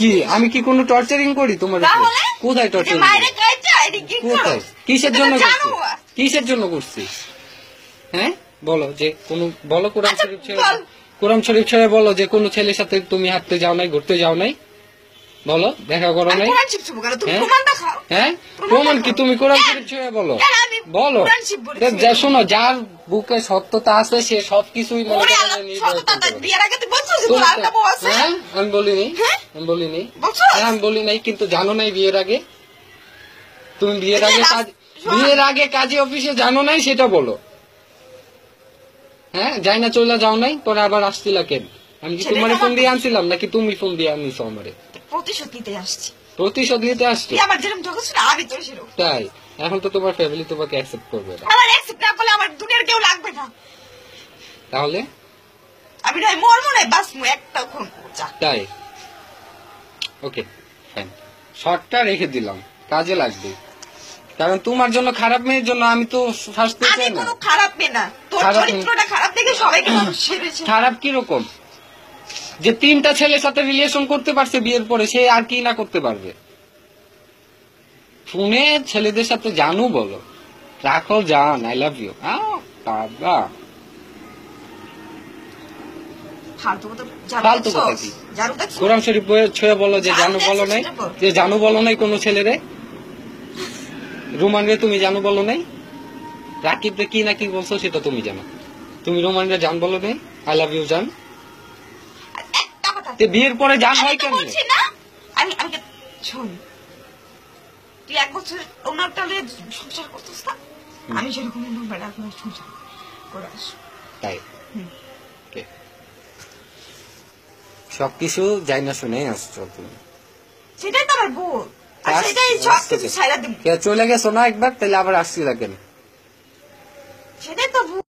কি আমি কি কোনো টর্চারিং করি তোমার? কোথায় টর্চারিং? কোথায়? কিসের জন্য করছি? কিসের জন্য করছি? হ্যাঁ বলো যে কোনো, বলো কোরআন শরীফ ছেড়ে, কোরআন শরীফ ছেড়ে বলো যে কোনো ছেলের সাথে তুমি হাঁটতে যাও নাই, ঘুরতে যাও নাই, বলো দেখা করো নাই। হ্যাঁ প্রমাণ কি? তুমি কোরআন শরীফ ছেড়ে বলো, বলো। শোনো, যার বুকে সত্যতা আছে সে সবকিছুই মনে করে। আমি বলিনি, আমি বলিনি, আমি বলি নাই, কিন্তু জানো নাই বিয়ের আগে? তুমি বিয়ের আগে বিয়ের আগে কাজে অফিসে জানো নাই সেটা বলো। হ্যাঁ যাই না চলে যাও নাই, পরে আবার আসছিলা কেন? আমি কি তোমার ফোন দিয়ে আনছিলাম নাকি তুমি ফোন দিয়ে আনিছো আমারে? প্রতিশোধ নিতে আসছি। প্রতিশোধ নিতে আসছি? আমার যেরকম জগৎ ছিল আমি তো সেরকম। তাই এখন তো তোমার ফ্যামিলি তোমাকে অ্যাকসেপ্ট করবে না। আমার অ্যাকসেপ্ট না করলে আমার দুনিয়ার কেউ লাগবে না। তাহলে আমি নাই মরবো না, বাঁচবো একটা খুন। তাই ওকে ফাইন, শর্টটা রেখে দিলাম, কাজে লাগবে। কারণ তোমার জন্য, খারাপ মেয়ের জন্য আমি তো শাস্তি চাই না। কোনো খারাপ মেয়ে না, তোর চরিত্রটা খারাপ দেখে সবাইকে মানুষ ছেড়েছে। খারাপ কি রকম? যে 3টা ছেলের সাথে রিলেশন করতে পারছে বিয়ের পরে, সে আর কি না করতে পারবে? ফোনে ছেলেদের সাথে জানু বলো, রাখো জান, আই লাভ ইউ। বাবা ফালতু কথা কি? কোরআন শরীফ ছুঁয়ে বলো যে জানু বলো নাই, যে জানু বলো নাই কোনো ছেলেরে। রোমান রে তুমি জানু বলো নাই, রাকিব রে কি না কি বলছো সেটা তুমি জানো। তুমি রোমান রে জান বলো নাই, আই লাভ ইউ জান। বিয়ের পরে জান হয় কেন? আমি শোন, তুই 1 বছর ওনার টালে সংসার করছিস না, আমি সেরকম সংসার করে আস। তাই সবকিছু যাই না শুনে আসছো তুমি। সেটাই তো আমার ভুল, সেটাই সবকিছু ছাইড়া দিব। চলে গেছো না একবার, তাহলে আবার আসছি কেন? সেটাই তো ভুল।